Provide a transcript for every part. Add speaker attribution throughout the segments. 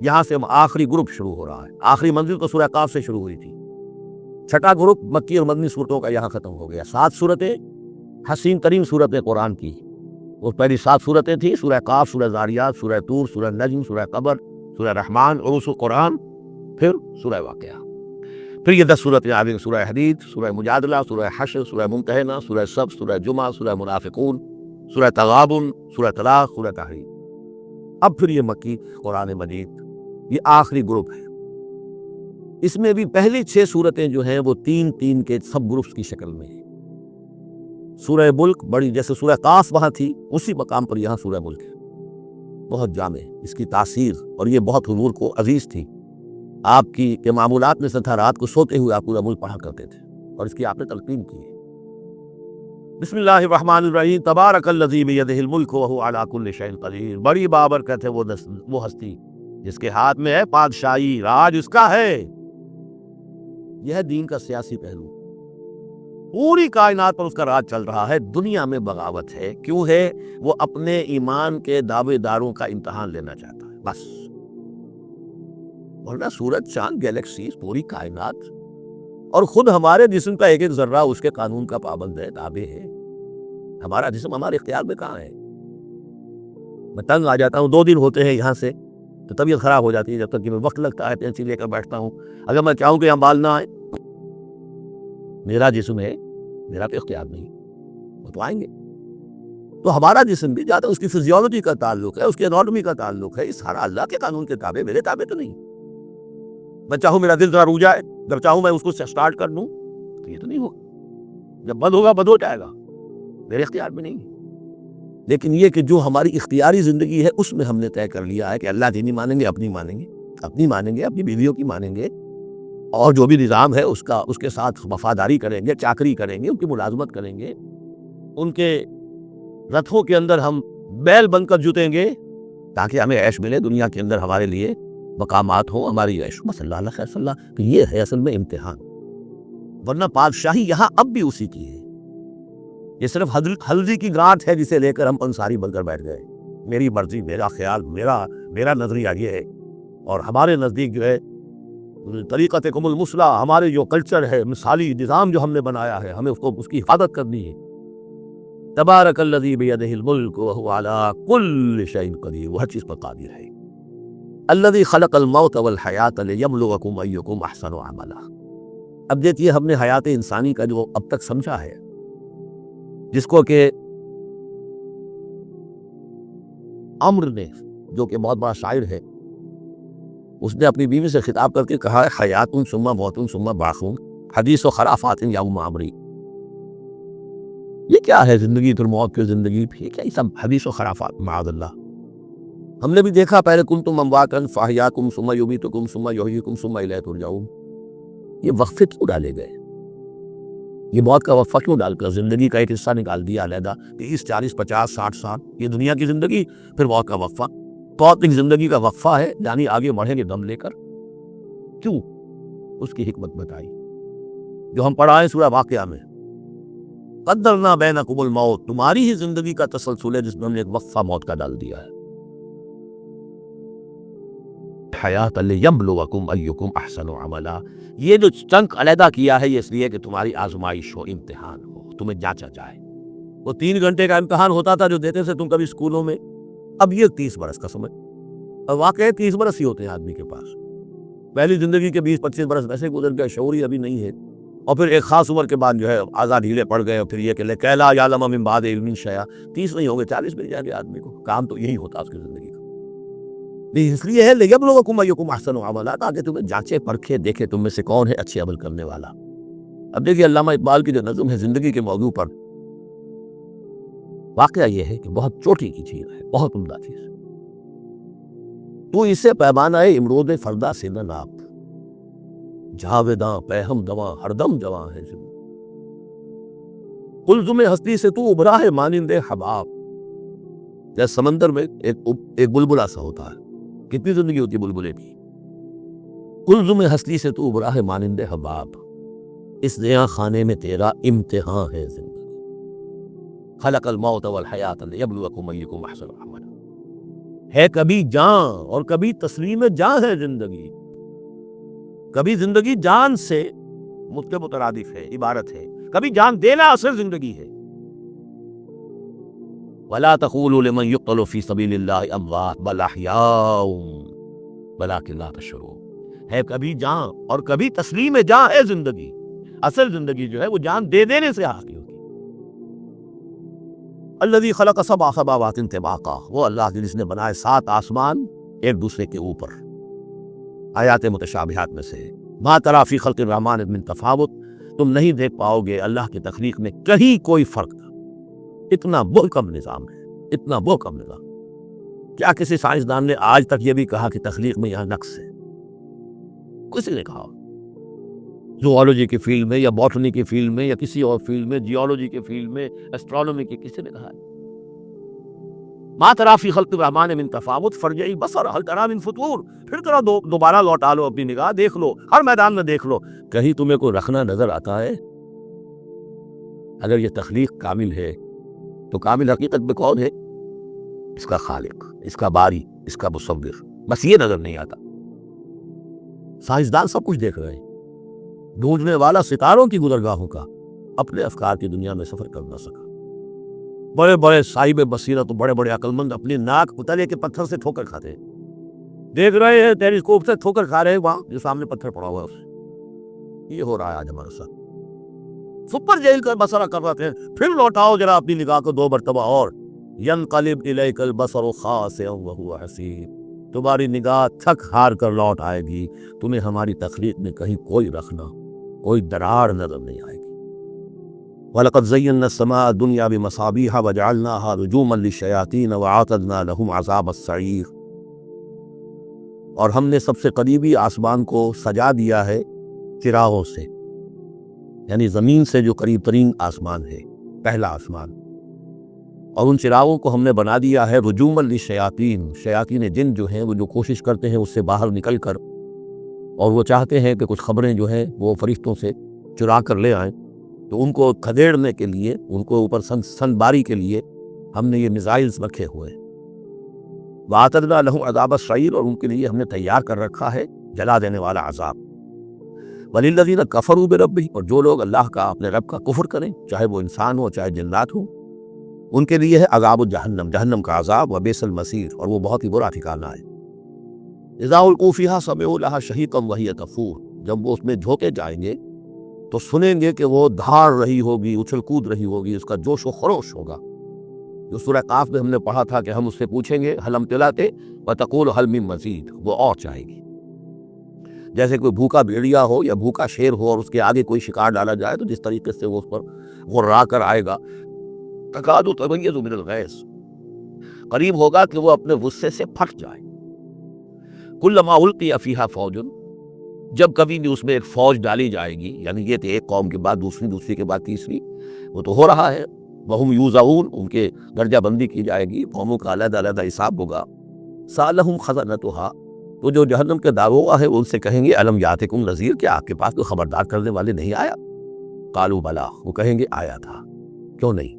Speaker 1: یہاں سے آخری گروپ شروع ہو رہا ہے. آخری منزل تو سورہ قاف سے شروع ہوئی تھی. چھٹا گروپ مکی اور مدنی صورتوں کا یہاں ختم ہو گیا. 7 صورتیں حسین ترین صورتیں قرآن کی. وہ پہلی 7 صورتیں تھیں سورہ قاف، سورہ ذاریات، سورہ طور، سورہ نجم، سورہ قمر، سورہ رحمان، عروس القرآن، پھر سورہ واقعہ. پھر یہ 10 صورتیں آ گئیں: سورہ حدید، سورہ مجادلہ، سورہ حشر، سورہ ممتحنہ، سورہ سب، سورہ جمعہ، سورہ منافقون، سورہ تغابن، سورہ طلاق، سورہ تحریم. اب پھر یہ مکی قرآن مجید یہ آخری گروپ ہے. اس میں بھی پہلی 6 صورتیں جو ہیں وہ 3 کے سب گروپس کی شکل میں ہیں. سورہ ملک بڑی، جیسے سورہ قاف وہاں تھی اسی مقام پر یہاں سورہ ملک ہے. بہت جامع اس کی تاثیر، اور یہ بہت حضور کو عزیز تھی. آپ کی کے معمولات میں سے تھا رات کو سوتے ہوئے آپ پورا ملک پڑھا کرتے تھے، اور اس کی آپ نے تلقین کی ہے. بسم اللہ الرحمن الرحیم. تبارک الذی بیدہ الملک وہو علی کل شیء قدیر. بڑی بابرکت ہے وہ ہستی جس کے ہاتھ میں ہے بادشاہی، راج اس کا ہے. یہ ہے دین کا سیاسی پہلو. پوری کائنات پر اس کا راج چل رہا ہے. دنیا میں بغاوت ہے. کیوں ہے؟ وہ اپنے ایمان کے دعوے داروں کا امتحان لینا چاہتا ہے بس. ورنہ سورج، چاند، گیلیکسیز، پوری کائنات اور خود ہمارے جسم کا ایک ایک ذرہ اس کے قانون کا پابند ہے، تابع ہے. ہمارا جسم ہمارے اختیار میں کہاں ہے؟ میں تنگ آ جاتا ہوں، 2 دن ہوتے ہیں یہاں سے تو طبیعت خراب ہو جاتی ہے. جب تک کہ میں وقت لگتا ہے پینسل لے کر بیٹھتا ہوں. اگر میں چاہوں کہ یہاں بال نہ آئے، میرا جسم ہے، میرا تو اختیار نہیں، وہ تو آئیں گے. تو ہمارا جسم بھی جاتا ہے، اس کی فزیولوجی کا تعلق ہے، اس کی اناٹومی کا تعلق ہے. یہ سارا اللہ کے قانون کے تابع، میرے تابع تو نہیں. میں چاہوں میرا دل ذرا رک جائے، جب چاہوں میں اس کو سٹارٹ کر دوں تو یہ تو نہیں ہوگا. جب بند ہوگا بند ہو جائے گا، میرے اختیار میں نہیں ہے. لیکن یہ کہ جو ہماری اختیاری زندگی ہے اس میں ہم نے طے کر لیا ہے کہ اللہ کی نہیں مانیں گے، اپنی مانیں گے، اپنی مانیں گے، اپنی بیویوں کی مانیں گے، اور جو بھی نظام ہے اس کے ساتھ وفاداری کریں گے، چاکری کریں گے، ان کی ملازمت کریں گے. ان کے رتھوں کے اندر ہم بیل بن کر جوتیں گے تاکہ ہمیں عیش ملے، دنیا کے اندر ہمارے لیے مقامات ہوں، ہماری عیش. بس اللہ علیہ خیر صلی اللہ کہ یہ ہے اصل میں امتحان. ورنہ بادشاہی یہاں اب بھی اسی کی ہے. یہ صرف ہلدی کی گانٹھ ہے جسے لے کر ہم انصاری بن کر بیٹھ گئے. میری مرضی، میرا خیال، میرا نظریہ یہ ہے. اور ہمارے نزدیک جو ہے طریقتکم المثلی، ہمارے جو کلچر ہے، مثالی نظام جو ہم نے بنایا ہے، ہمیں اس کی حفاظت کرنی ہے. تبارک الذی بیدہ الملک وہو علی کل شیء قدیر. وہ ہر چیز پر قادر ہے. الذی خلق الموت والحیات لیبلوکم ایکم احسن عملا. اب دیکھیے ہم نے حیات انسانی کا جو اب تک سمجھا ہے، جس کو کہ عمر نے، جو کہ بہت بڑا شاعر ہے، اس نے اپنی بیوی سے خطاب کر کے کہا ہے حیات ثم موت ثم بعث حدیث و خرافات یوم امری. یہ کیا ہے زندگی پھر موت پھر زندگی، پھر کیا یہ سب حدیث و خرافات معاذ اللہ. ہم نے بھی دیکھا پہلے کنتم امواتا فاحیاکم ثم یمیتکم ثم یحییکم ثم الیہ ترجعون. یہ وقفے کیوں ڈالے گئے؟ یہ موت کا وقفہ کیوں ڈال کر زندگی کا ایک حصہ نکال دیا علیحدہ؟ 30 40 50 60 سال یہ دنیا کی زندگی، پھر موت کا وقفہ. موت ایک زندگی کا وقفہ ہے، یعنی آگے بڑھیں گے دم لے کر. کیوں؟ اس کی حکمت بتائی جو ہم پڑھائیں سورہ واقعہ میں. قدرنا بینکم الموت، تمہاری ہی زندگی کا تسلسل ہے جس میں ہم نے ایک وقفہ موت کا ڈال دیا ہے. حیات لیبلوکم ایکم احسن عملا. یہ جو چنک علیحدہ کیا ہے یہ اس لیے کہ تمہاری آزمائش ہو، امتحان ہو، تمہیں جانچا جائے. وہ 3 گھنٹے کا امتحان ہوتا تھا جو دیتے تھے تم کبھی اسکولوں میں، اب یہ 30 برس کا سمجھ. واقعی 30 برس ہی ہوتے ہیں آدمی کے پاس. پہلی زندگی کے 20-25 برس ویسے گزر گئے، شعوری ابھی نہیں ہے. اور پھر ایک خاص عمر کے بعد جو ہے آزاد ڈھیلے پڑ گئے، اور پھر یہ کہ لکیلا یعلم من بعد علم شیئا. 30 نہیں ہوں گے 40 مل جائیں گے آدمی کو. کام تو یہی ہوتا اس کی زندگی کا. اس لیے ہے لیبلوکم ایکم احسن عملا، تاکہ تمہیں جانچے پرکھے دیکھے تم میں سے کون ہے اچھے عمل کرنے والا. اب دیکھیے علامہ اقبال کی جو نظم ہے زندگی کے موضوع پر، واقعہ یہ ہے کہ بہت چوٹی کی چیز ہے، بہت عمدہ چیز. تو اسے پیمانہ امروز فردا سے نہ ناپ، جاویداں پہم دواں ہر دم جواں ہے زندگی. قلزم ہستی سے تو ابھرا ہے مانند حباب. جیسے سمندر میں ایک بلبلا سا ہوتا ہے، کتنی زندگی ہوتی ہے بلبلے کی. قلزم ہستی سے تو ابھرا ہے مانند حباب، اس نیا خانے میں تیرا امتحان ہے زندگی. خلق الموت والحیات لیبلوکم ایکم احسن عملا. ہے کبھی جاں اور کبھی تسلیم جاں ہے زندگی. کبھی زندگی جان سے مترادف ہے، عبارت ہے، کبھی جان دینا اصل زندگی ہے. وَلَا تَقُولُوا لِمَنْ يُقْتَلُ فِي سَبِيلِ اللَّهِ أَمْوَاتٌ بَلْ أَحْيَاءٌ وَلَٰكِنْ لَا تَشْعُرُونَ. ہے کبھی جاں اور کبھی تسلیم جاں ہے زندگی. اصل زندگی جو ہے وہ جان دے دینے سے حاصل ہوگی. الذی خلق سبع سماوات طباقا، وہ اللہ جس نے بنائے 7 آسمان ایک دوسرے کے اوپر. آیات متشابہات میں سے ما تری فی خلق الرحمن من تفاوت، تم نہیں دیکھ پاؤ گے اللہ کی تخلیق میں کہیں کوئی فرق. اتنا محکم نظام ہے، اتنا محکم نظام. کیا کسی سائنسدان نے آج تک یہ بھی کہا کہ تخلیق میں یہاں نقص ہے؟ کسی نے کہا؟ زوالوجی کی فیلڈ میں یا باٹنی کی فیلڈ میں یا کسی اور فیلڈ میں، جیولوجی کی فیلڈ میں، اسٹرانومی کی، کسی نے کہا ہے؟ ما تری فی خلق الرحمن من تفاوت فارجع البصر هل تری من فطور. پھر ذرا دوبارہ لوٹا لو اپنی نگاہ، دیکھ لو، ہر میدان میں دیکھ لو، کہیں تمہیں کوئی رکھنا نظر آتا ہے؟ اگر یہ تخلیق کامل ہے تو کامل حقیقت میں کون ہے؟ اس کا خالق، اس کا باری، اس کا مصور. بس یہ نظر نہیں آتا. سائنسدان سب کچھ دیکھ رہے ہیں، ڈھونڈنے والا ستاروں کی گزرگاہوں کا اپنے افکار کی دنیا میں سفر کر نہ سکا. بڑے بڑے صاحب بصیرت تو بڑے بڑے عقل مند اپنی ناک تلے کے پتھر سے ٹھوکر کھاتے ہیں. دیکھ رہے ہیں ٹیلیسکوپ سے ٹھوکر کھا رہے ہیں وہاں جو سامنے پتھر پڑا ہوا ہے اسے. یہ ہو رہا ہے آج ہمارے ساتھ. سپر جیل کا بسرا کر رہے ہیں. پھر لوٹاؤ ذرا اپنی نگاہ کو 2 مرتبہ اور. ینقلب الیک البصر خاسئا وہو حسیر. تمہاری نگاہ تھک ہار کر لوٹ آئے گی، تمہیں ہماری تخلیق میں کہیں کوئی رکھنا، کوئی دراڑ نظر نہیں آئے گی. وَلَقَدْ زَيَّنَّا السَّمَاءَ الدُّنْيَا بِمَصَابِيحَ وَجَعَلْنَاهَا رُجُومًا لِلشَّيَاطِينَ وَأَعْتَدْنَا لَهُمْ عَذَابَ السَّعِيرِ. اور ہم نے سب سے قریبی آسمان کو سجا دیا ہے چراغوں سے، یعنی زمین سے جو قریب ترین آسمان ہے، پہلا آسمان. اور ان چراغوں کو ہم نے بنا دیا ہے رجومًا للشیاطین. شیاطین جن جو ہیں وہ جو کوشش کرتے ہیں اس سے باہر نکل کر، اور وہ چاہتے ہیں کہ کچھ خبریں جو ہیں وہ فرشتوں سے چرا کر لے آئیں، تو ان کو کھدیڑنے کے لیے، ان کو اوپر سن باری کے لیے ہم نے یہ میزائلز رکھے ہوئے ہیں. وَأَعْتَدْنَا لَهُمْ عَذَابَ السَّعِيرِ، اور ان کے لیے ہم نے تیار کر رکھا ہے جلا دینے والا عذاب. وَلِلَّذِينَ كَفَرُوا بِرَبِّهِمْ، اور جو لوگ اللہ کا، اپنے رب کا کفر کریں، چاہے وہ انسان ہو چاہے جنات ہوں، ان کے لیے ہے عذاب الجہنم، جہنم کا عذاب. وَبِئْسَ الْمَصِيرُ، اور وہ بہت ہی برا ٹھکانہ ہے. اِذَا أُلْقُوا فِيهَا سَمِعُوا لَهَا شَهِيقًا وَهِيَ تَفُورُ، جب وہ اس میں جھونکے جائیں گے تو سنیں گے کہ وہ دھاڑ رہی ہوگی، اچھل کود رہی ہوگی، اس کا جوش و خروش ہوگا. جو سورہ قاف میں ہم نے پڑھا تھا کہ ہم اس سے پوچھیں گے هَلْ امْتَلَأْتِ وَتَقُولُ هَلْ مِن مَزِيدٍ، وہ اور چاہے گی. جیسے کوئی بھوکا بھیڑیا ہو یا بھوکا شیر ہو اور اس کے آگے کوئی شکار ڈالا جائے تو جس طریقے سے وہ اس پر غرا کر آئے گا، تَكَادُ تَمَيَّزُ مِنَ الْغَيْظِ، قریب ہوگا کہ وہ اپنے غصے سے پھٹ جائے. كُلَّمَا أُلْقِيَ فِيهَا فَوْجٌ، جب کبھی بھی اس میں ایک فوج ڈالی جائے گی، یعنی یہ کہ ایک قوم کے بعد دوسری، دوسری کے بعد تیسری، وہ تو ہو رہا ہے. وَهُمْ يُوزَعُونَ، ان کے درجہ بندی کی جائے گی، قوموں کا علیحدہ علیحدہ حساب ہوگا. سَأَلَهُمْ خَزَنَتُهَا، تو جو جہنم کے داروغہ ہے وہ ان سے کہیں گے أَلَمْ يَأْتِكُمْ نَذِيرٌ، کیا آپ کے پاس کوئی خبردار کرنے والے نہیں آیا؟ قَالُوا بَلَىٰ، وہ کہیں گے آیا تھا، کیوں نہیں؟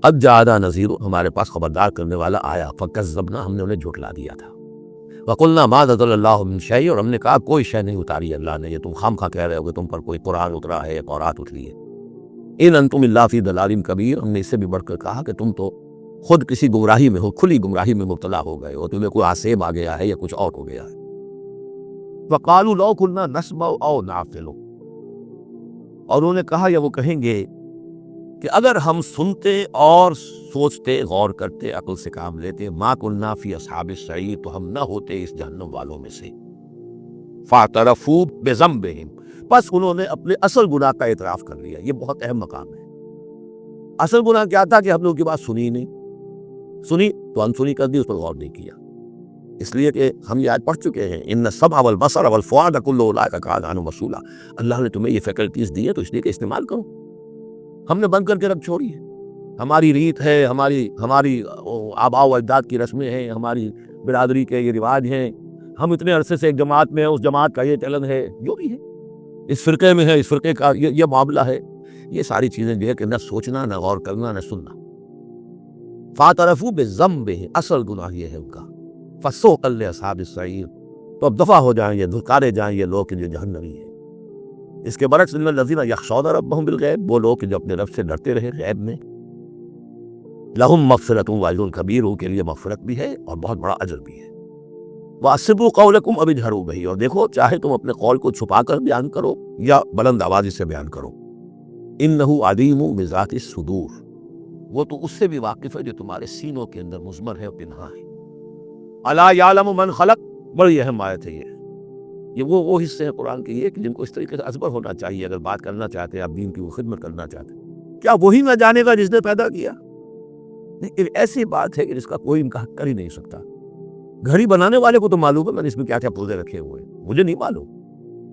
Speaker 1: قَدْ جَاءَنَا نَذِيرٌ، ہمارے پاس خبردار کرنے والا آیا. فَكَذَّبْنَا، ہم نے انہیں جھٹلا دیا تھا. وَقُلْنَا مَا نَزَّلَ اللَّهُ مِن شَيْءٍ، اور ہم نے کہا کوئی شے نہیں اتاری اللہ نے، یہ تم خام خواہ کہہ رہے ہو کہ تم پر کوئی قرآن اترا ہے یا تورات اتری ہے. إِنْ أَنْتُمْ إِلَّا فِي ضَلَالٍ كَبِيرٍ، ہم نے اس سے بھی بڑھ کر کہا کہ تم تو خود کسی گمراہی میں ہو، کھلی گمراہی میں مبتلا ہو گئے ہو، تمہیں کوئی آسیب آ گیا ہے یا کچھ اور ہو گیا ہے. وَقَالُوا لَوْ كُنَّا نَسْمَعُ أَوْ نَعْقِلُ، اور انہوں نے کہا یا وہ کہیں گے کہ اگر ہم سنتے اور سوچتے، غور کرتے، عقل سے کام لیتے، ما كُنَّا فِي أَصْحَابِ السَّعِيرِ، تو ہم نہ ہوتے اس جہنم والوں میں سے. فَاعْتَرَفُوا بِذَنبِهِمْ، بس انہوں نے اپنے اصل گناہ کا اعتراف کر لیا. یہ بہت اہم مقام ہے. اصل گناہ کیا تھا کہ ہم لوگ کی بات سنی نہیں، سنی تو انسنی کر دی، اس پر غور نہیں کیا. اس لیے کہ ہم یہ آج پڑھ چکے ہیں إِنَّ السَّمْعَ وَالْبَصَرَ وَالْفُؤَادَ كُلُّ أُولَٰئِكَ كَانَ عَنْهُ مَسْئُولًا. اللہ نے تمہیں یہ فیکلٹیز دی ہے تو اس لیے کہ استعمال کرو. ہم نے بند کر کے رکھ چھوڑی ہے. ہماری ریت ہے، ہماری آباء و اجداد کی رسمیں ہیں، ہماری برادری کے یہ رواج ہیں. ہم اتنے عرصے سے ایک جماعت میں ہیں، اس جماعت کا یہ چلن ہے، جو بھی ہے، اس فرقے میں ہے، اس فرقے کا یہ معاملہ ہے. یہ ساری چیزیں جو ہے کہ نہ سوچنا، نہ غور کرنا، نہ سننا. فاعترفوا بذنبہم، اصل گناہ یہ ہے ان کا، فسوقا لاصحاب السعیر، تو اب دفع ہو جائیں یہ، دھکارے جائیں یہ لوگ کہ جو جہنمی ہیں۔ اس کے برعکس ان الذین یخشون ربہم بالغیب، وہ لوگ جو اپنے رب سے ڈرتے رہے غیب میں، لہم مغفرۃ واجر کبیر، ان کے لیے مغفرت بھی ہے اور بہت بڑا اجر بھی ہے۔ واسروا قولکم او اجہروا بہ، اور دیکھو چاہے تم اپنے قول کو چھپا کر بیان کرو یا بلند آوازی سے بیان کرو، انہ علیم بذات الصدور، وہ تو اس سے بھی واقف ہے جو تمہارے سینوں کے اندر مضمر ہے اور پنہا ہے۔ الا یعلم من خلق، بڑی اہم آیت ہے یہ وہ حصے ہیں قرآن کے یہ کہ جن کو اس طریقے سے ازبر ہونا چاہیے اگر بات کرنا چاہتے ہیں، آپ دین کی وہ خدمت کرنا چاہتے ہیں۔ کیا وہی نہ جانے گا جس نے پیدا کیا؟ ایک ایسی بات ہے کہ جس کا کوئی انکار کر ہی نہیں سکتا۔ گھڑی بنانے والے کو تو معلوم ہے میں نے اس میں کیا کیا پرزے رکھے ہوئے ہیں، مجھے نہیں معلوم،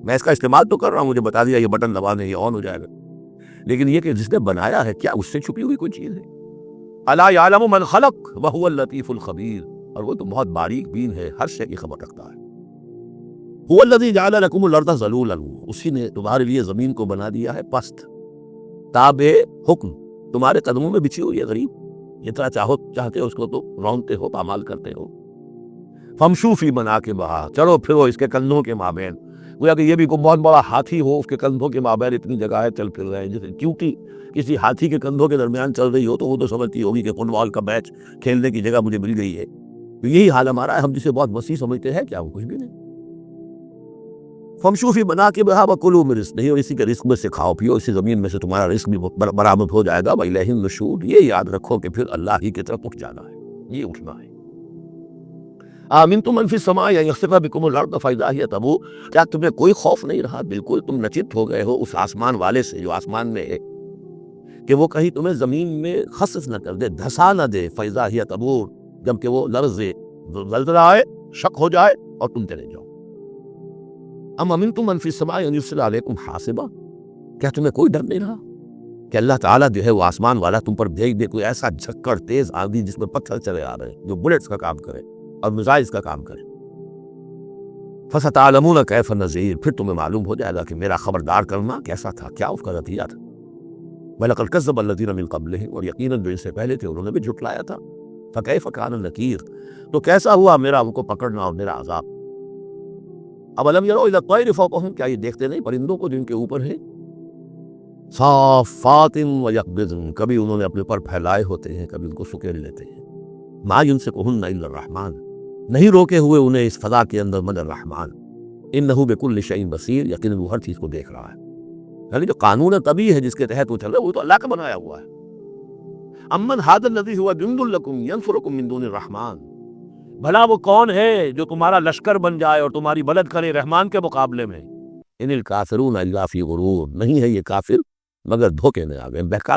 Speaker 1: میں اس کا استعمال تو کر رہا ہوں، مجھے بتا دیا یہ بٹن دبانے یہ آن ہو جائے گا، لیکن یہ کہ جس نے بنایا ہے کیا اس سے چھپی ہوئی کوئی چیز ہے؟ الا یعلم من خلق وهو اللطیف الخبیر، اور وہ تو بہت باریک بین ہے، ہر شے کی خبر رکھتا ہے۔ هو الذی جعل لکم الارض ذلولا، اسی نے تمہارے لیے زمین کو بنا دیا ہے پست، تابع حکم، تمہارے قدموں میں بچھی ہوئی ہے، غریب جتنا چاہتے ہو اس کو تو رونتے ہو، پامال کرتے ہو۔ فامشوا فی مناکبہا، چلو پھرو اس کے کندھوں کے مابین، گویا کہ یہ بھی کوئی بہت بڑا ہاتھی ہو، اس کے کندھوں کے مابین اتنی جگہ ہے، چل پھر رہے ہیں، جیسے چونٹی کسی ہاتھی کے کندھوں کے درمیان چل رہی ہو تو وہ تو سمجھتی ہوگی کہ فٹ بال کا میچ کھیلنے کی جگہ مجھے مل گئی ہے۔ تو یہی حال ہمارا ہے، ہم جسے بہت وسیع سمجھتے ہیں کیا وہ کچھ بھی نہیں۔ فامشوا فی مناکبہا وکلوا من رزقہ، اور اسی کے رزق میں سے کھاؤ پیو، اسی زمین میں سے تمہارا رزق بھی برآمد ہو جائے گا۔ وإلیہ النشور، یہ یاد رکھو کہ پھر اللہ ہی کی طرف اٹھ جانا ہے، یہ اٹھنا ہے۔ آمنتم من فی السماء ان یخسف بکم الارض فاذا ہی تمور، کیا تمہیں کوئی خوف نہیں رہا؟ بالکل تم نچت ہو گئے ہو اس آسمان والے سے جو آسمان میں ہے کہ وہ کہیں تمہیں زمین میں خسف نہ کر دے، دھسا نہ دے، فاذا ہی تمور، جب کہ وہ لرزے، زلزلہ آئے، شک ہو جائے اور تم چلے جاؤ۔ ام امنتم من فی السماء ان یرسل علیکم حاصبا، کیا تمہیں کوئی ڈر نہیں رہا کہ اللہ تعالیٰ جو ہے وہ آسمان والا تم پر بھیج دے کوئی ایسا جھکڑ تیز آندھی جس میں پتھر چلے آ رہے ہیں، جو بلٹس کا کام کرے اور میزائلز کا کام کرے۔ فَسَتَعْلَمُونَ كَيْفَ نَذِيرٌ، پھر تمہیں معلوم ہو جائے گا کہ میرا خبردار کرنا کیسا تھا، کیا اس کا نتیجہ تھا۔ وَلَقَدْ كَذَّبَ الَّذِينَ مِن قَبْلِهِمْ، اور یقیناً جو ان سے پہلے تھے انہوں نے بھی جھٹلایا تھا۔ فَكَيْفَ كَانَ نَكِيرٌ، تو کیسا ہوا میرا ان کو پکڑنا اور میرا عذاب۔ أَوَلَمْ يَرَوْا إِلَى الطَّيْرِ فَوْقَهُمْ، کیا یہ دیکھتے نہیں پرندوں کو جن کے اوپر ہے، صَافَّاتٍ وَيَقْبِضْنَ، کبھی انہوں نے اپنے پر پھیلائے ہوتے ہیں، کبھی ان کو سکیڑ لیتے ہیں۔ مَا يُمْسِكُهُنَّ إِلَّا الرَّحْمَنُ، نہیں روکے ہوئے انہیں اس فضا کے اندر مگر رحمان۔ انہ بکل شیء بصیر، یقیناً وہ ہر چیز کو دیکھ رہا ہے۔ یعنی جو قانون طبیعی ہے جس کے تحت وہ چل رہا ہے وہ تو اللہ کا بنایا ہوا ہے۔ امن ھذا الذی هو جند لکم ینصرکم من دون الرحمن، بھلا وہ کون ہے جو تمہارا لشکر بن جائے اور تمہاری مدد کرے رحمان کے مقابلے میں۔ ان الکافرون الا فی غرور، نہیں ہے یہ کافر مگر دھوکے میں آ گئے، بہکار